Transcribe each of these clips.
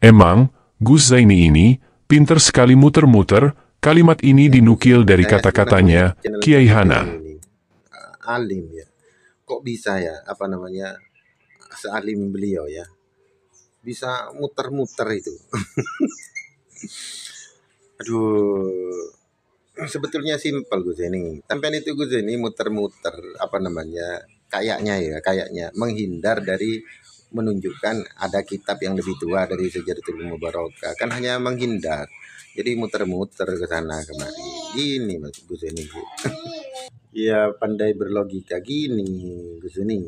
Emang, Gus Zaini ini pinter sekali muter-muter. Kalimat ini dinukil dari kata-katanya Kiai Hanan. Alim ya. Kok bisa ya, sealim beliau ya. Bisa muter-muter itu. Aduh. Sebetulnya simpel Gus ini. Sampean itu Gus ini muter-muter kayaknya menghindar dari menunjukkan ada kitab yang lebih tua dari Syajaratul Mubarakah. Kan hanya menghindar. Jadi muter-muter ke sana kemari. Gini Mas Gus ini. Ya pandai berlogika gini Gus ini.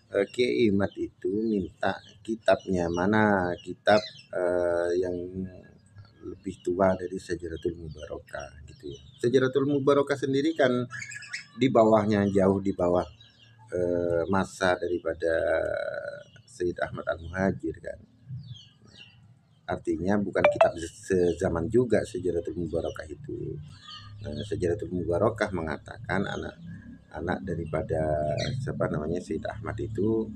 Kiai Imad itu minta kitabnya mana kitab yang lebih tua dari Syajaratul Mubarakah gitu ya. Syajaratul Mubarakah sendiri kan di bawahnya, jauh di bawah masa daripada Sayyid Ahmad Al-Muhajir kan. Artinya bukan kitab sezaman juga Syajaratul Mubarakah itu. Syajaratul Mubarakah mengatakan anak daripada Sayyid Ahmad itu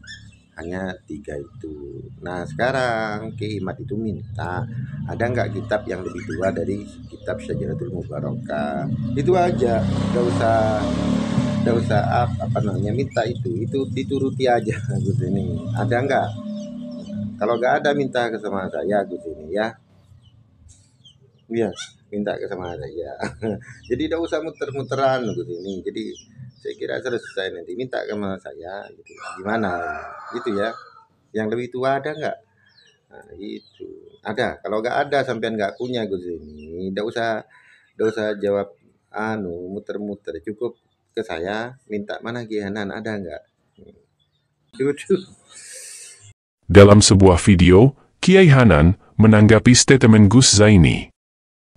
hanya 3 itu. Nah sekarang Kiai Imad itu minta ada nggak kitab yang lebih tua dari kitab Syajaratul Mubarakah. Itu aja, nggak usah minta itu dituruti aja Gus ini. Ada nggak? Kalau nggak ada minta ke sama saya Gus ini ya. Iya, minta ke sama saya. Jadi tidak usah muter-muteran Gus ini. Jadi saya kira selesai nanti minta ke sama saya gitu. Gimana? Itu ya. Yang lebih tua ada nggak? Nah, itu. Ada. Kalau nggak ada sampean nggak punya Gus ini, tidak usah jawab muter-muter. Cukup ke saya minta mana Kiai Hanan ada nggak? Itu. Dalam sebuah video, Kiai Hanan menanggapi statement Gus Zaini.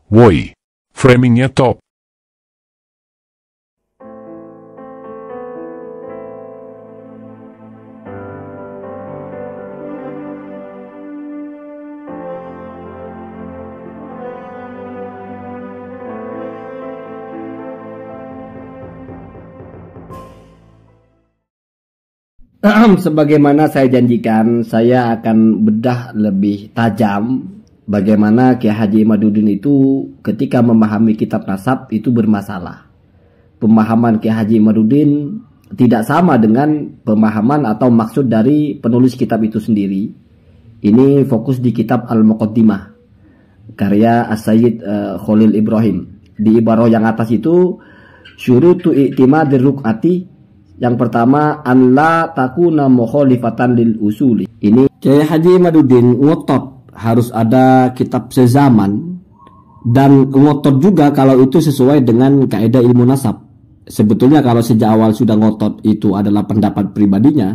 Woi, framingnya top. Sebagaimana saya janjikan, saya akan bedah lebih tajam bagaimana Kiai Haji Imaduddin itu ketika memahami kitab nasab itu bermasalah. Pemahaman Kiai Haji Imaduddin tidak sama dengan pemahaman atau maksud dari penulis kitab itu sendiri. Ini fokus di kitab Al-Muqaddimah karya As-Sayyid Khalil Ibrahim. Di ibarah yang atas itu syurutu i'timadir ruk'ati. Yang pertama, an la takuna mukhalifatan lil usuli. Ini Kiai Haji Imaduddin ngotot harus ada kitab sezaman dan ngotot juga kalau itu sesuai dengan kaidah ilmu nasab. Sebetulnya kalau sejak awal sudah ngotot itu adalah pendapat pribadinya,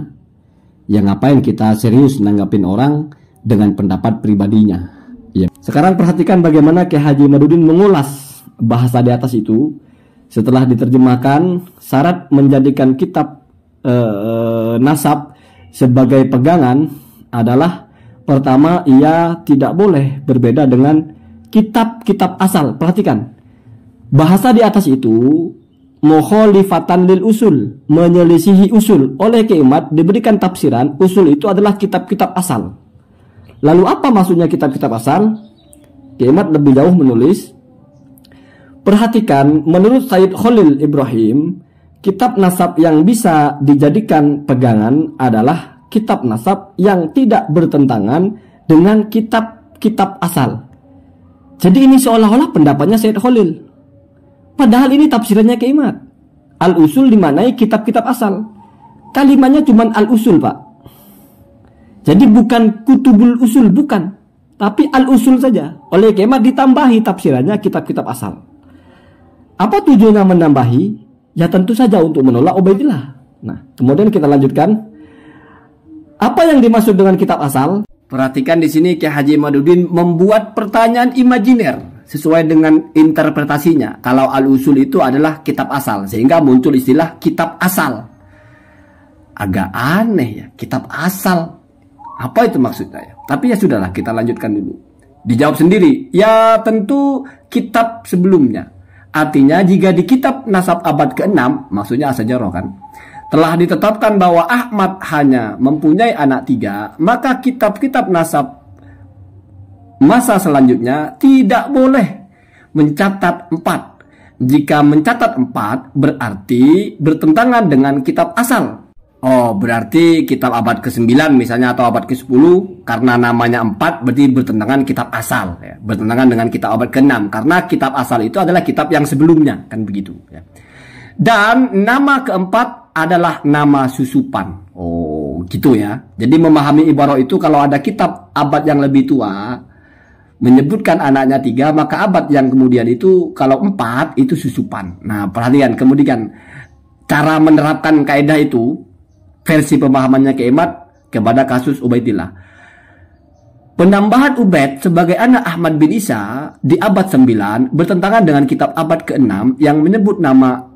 ya ngapain kita serius nanggapin orang dengan pendapat pribadinya. Ya. Sekarang perhatikan bagaimana Kiai Haji Imaduddin mengulas bahasa di atas itu. Setelah diterjemahkan, syarat menjadikan kitab nasab sebagai pegangan adalah pertama, ia tidak boleh berbeda dengan kitab-kitab asal. Perhatikan, bahasa di atas itu mukhalifatan lil usul, menyelisihi usul. Oleh Kiai Imad diberikan tafsiran usul itu adalah kitab-kitab asal. Lalu apa maksudnya kitab-kitab asal? Kiai Imad lebih jauh menulis, perhatikan, menurut Sayyid Khalil Ibrahim, kitab nasab yang bisa dijadikan pegangan adalah kitab nasab yang tidak bertentangan dengan kitab-kitab asal. Jadi ini seolah-olah pendapatnya Sayyid Khalil. Padahal ini tafsirannya Kiai Imad. Al-usul dimanai kitab-kitab asal. Kalimatnya cuma al-usul, Pak. Jadi bukan kutubul usul, bukan. Tapi al-usul saja. Oleh Kiai Imad ditambahi tafsirannya kitab-kitab asal. Apa tujuannya menambahi? Ya tentu saja untuk menolak Ubaidillah. Nah, kemudian kita lanjutkan. Apa yang dimaksud dengan kitab asal? Perhatikan di sini Kiai Haji Imaduddin membuat pertanyaan imajiner sesuai dengan interpretasinya. Kalau al-usul itu adalah kitab asal, sehingga muncul istilah kitab asal. Agak aneh ya, kitab asal. Apa itu maksudnya ya? Tapi ya sudahlah, kita lanjutkan dulu. Dijawab sendiri. Ya tentu kitab sebelumnya. Artinya jika di kitab nasab abad ke-6, maksudnya Asy-Syajarah kan, telah ditetapkan bahwa Ahmad hanya mempunyai anak 3, maka kitab-kitab nasab masa selanjutnya tidak boleh mencatat 4. Jika mencatat 4 berarti bertentangan dengan kitab asal. Oh, berarti kitab abad ke-9 misalnya atau abad ke-10 karena namanya 4 berarti bertentangan kitab asal ya. Bertentangan dengan kitab abad ke-6 karena kitab asal itu adalah kitab yang sebelumnya, kan begitu ya. Dan nama keempat adalah nama susupan. Oh, gitu ya. Jadi memahami ibarah itu kalau ada kitab abad yang lebih tua menyebutkan anaknya 3, maka abad yang kemudian itu kalau 4 itu susupan. Nah, perhatikan kemudian cara menerapkan kaidah itu versi pemahamannya Kiai Ahmad kepada kasus Ubaidillah. Penambahan Ubaid sebagai anak Ahmad bin Isa di abad 9 bertentangan dengan kitab abad ke-6 yang menyebut nama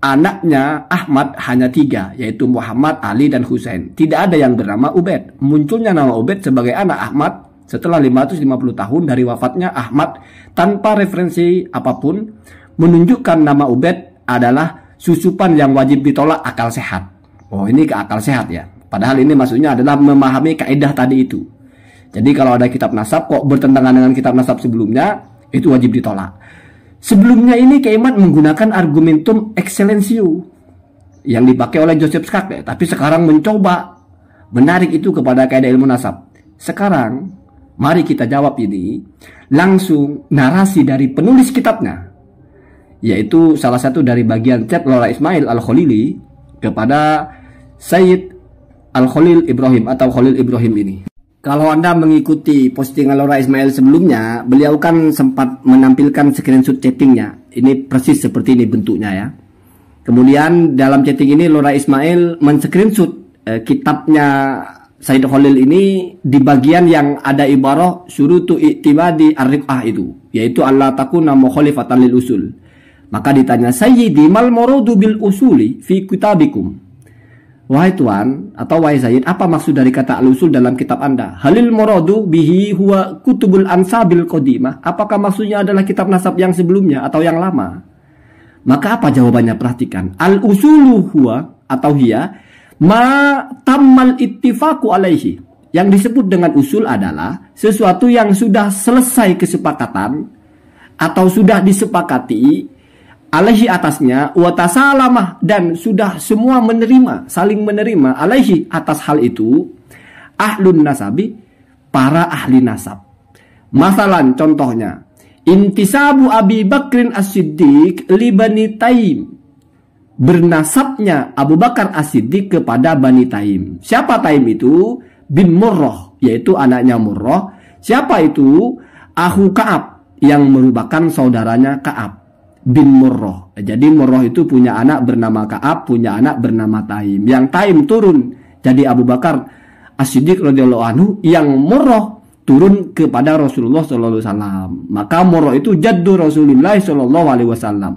anaknya Ahmad hanya 3, yaitu Muhammad, Ali, dan Husain. Tidak ada yang bernama Ubaid. Munculnya nama Ubaid sebagai anak Ahmad setelah 550 tahun dari wafatnya Ahmad tanpa referensi apapun menunjukkan nama Ubaid adalah susupan yang wajib ditolak akal sehat. Oh, ini ke akal sehat ya. Padahal ini maksudnya adalah memahami kaidah tadi itu. Jadi kalau ada kitab nasab kok bertentangan dengan kitab nasab sebelumnya, itu wajib ditolak. Sebelumnya ini Kiai Ahmad menggunakan argumentum excellentio yang dipakai oleh Joseph Skak, tapi sekarang mencoba menarik itu kepada kaidah ilmu nasab. Sekarang mari kita jawab ini langsung narasi dari penulis kitabnya, yaitu salah satu dari bagian chat Lora Ismail Al-Khalili kepada Sayyid Al-Khalil Ibrahim atau Khalil Ibrahim ini. Kalau Anda mengikuti postingan Lora Ismail sebelumnya, beliau kan sempat menampilkan screenshot chattingnya. Ini persis seperti ini bentuknya ya. Kemudian dalam chatting ini Lora Ismail men-screenshot kitabnya Sayyid Khalil ini di bagian yang ada ibarah syurutu i'timadi ar-riqah itu, yaitu Allah takuna mukhalifatan lil usul. Maka ditanya, Sayyidi mal muradu bil usuli fi kitabikum. Wahai Tuan atau wahai Sayyid, apa maksud dari kata al-usul dalam kitab Anda? Halil muradu bihi huwa kutubul ansabil qadimah. Apakah maksudnya adalah kitab nasab yang sebelumnya atau yang lama? Maka apa jawabannya? Perhatikan. Al-usulu huwa atau hiya ma tammal ittifaqu alaihi. Yang disebut dengan usul adalah sesuatu yang sudah selesai kesepakatan atau sudah disepakati alaihi atasnya, wa tasalamah, dan sudah semua menerima, saling menerima alaihi atas hal itu, ahlun nasabi, para ahli nasab. Masalan contohnya, intisabu Abi Bakrin As-Siddiq li Bani Taim. Bernasabnya Abu Bakar As-Siddiq kepada Bani Taim. Siapa Taim itu? Bin Murrah, yaitu anaknya Murrah. Siapa itu? Ahu Ka'ab, yang merupakan saudaranya Ka'ab bin Murrah. Jadi Murrah itu punya anak bernama Ka'ab, punya anak bernama Taim. Yang Taim turun jadi Abu Bakar As-Siddiq radhiyallahu anhu, yang Murrah turun kepada Rasulullah sallallahu alaihi wasallam. Maka Murrah itu jaddu Rasulullah sallallahu alaihi wasallam.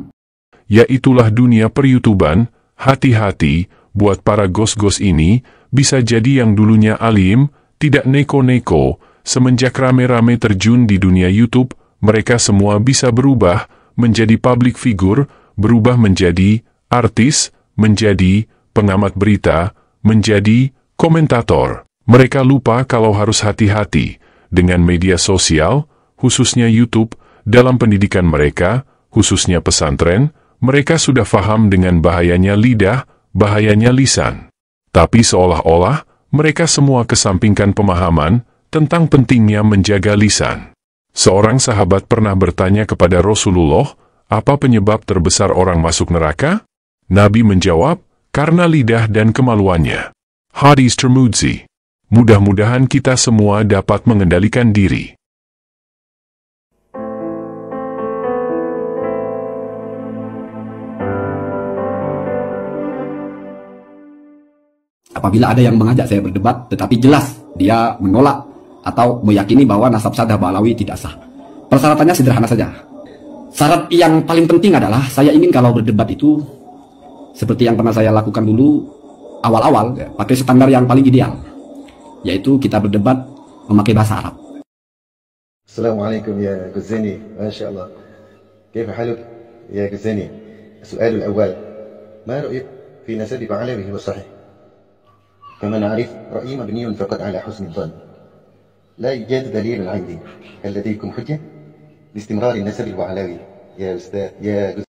Yaitulah dunia per-YouTuban. Hati-hati buat para gos-gos ini, bisa jadi yang dulunya alim, tidak neko-neko, semenjak rame-rame terjun di dunia YouTube, mereka semua bisa berubah menjadi public figure, berubah menjadi artis, menjadi pengamat berita, menjadi komentator. Mereka lupa kalau harus hati-hati dengan media sosial, khususnya YouTube, dalam pendidikan mereka, khususnya pesantren. Mereka sudah paham dengan bahayanya lidah, bahayanya lisan. Tapi seolah-olah mereka semua kesampingkan pemahaman tentang pentingnya menjaga lisan. Seorang sahabat pernah bertanya kepada Rasulullah, apa penyebab terbesar orang masuk neraka? Nabi menjawab, karena lidah dan kemaluannya. Hadis Tirmidzi. Mudah-mudahan kita semua dapat mengendalikan diri. Apabila ada yang mengajak saya berdebat, tetapi jelas dia menolak atau meyakini bahwa nasab Sadah Ba'alawi tidak sah. Persyaratannya sederhana saja. Syarat yang paling penting adalah saya ingin kalau berdebat itu seperti yang pernah saya lakukan dulu awal-awal, ya, pakai standar yang paling ideal, yaitu kita berdebat memakai bahasa Arab. Assalamualaikum ya Ghazani, Masya Allah. كيف حالك يا غزاني؟ السؤال الأول، ما رأيك في نسب بعلوي والصحيح؟ كما نعرف رأيي مبني فقط على حسن الظن. لا يوجد دليل عندي. هل لديكم حجة لاستمرار النسب الوعلوي يا أستاذ يا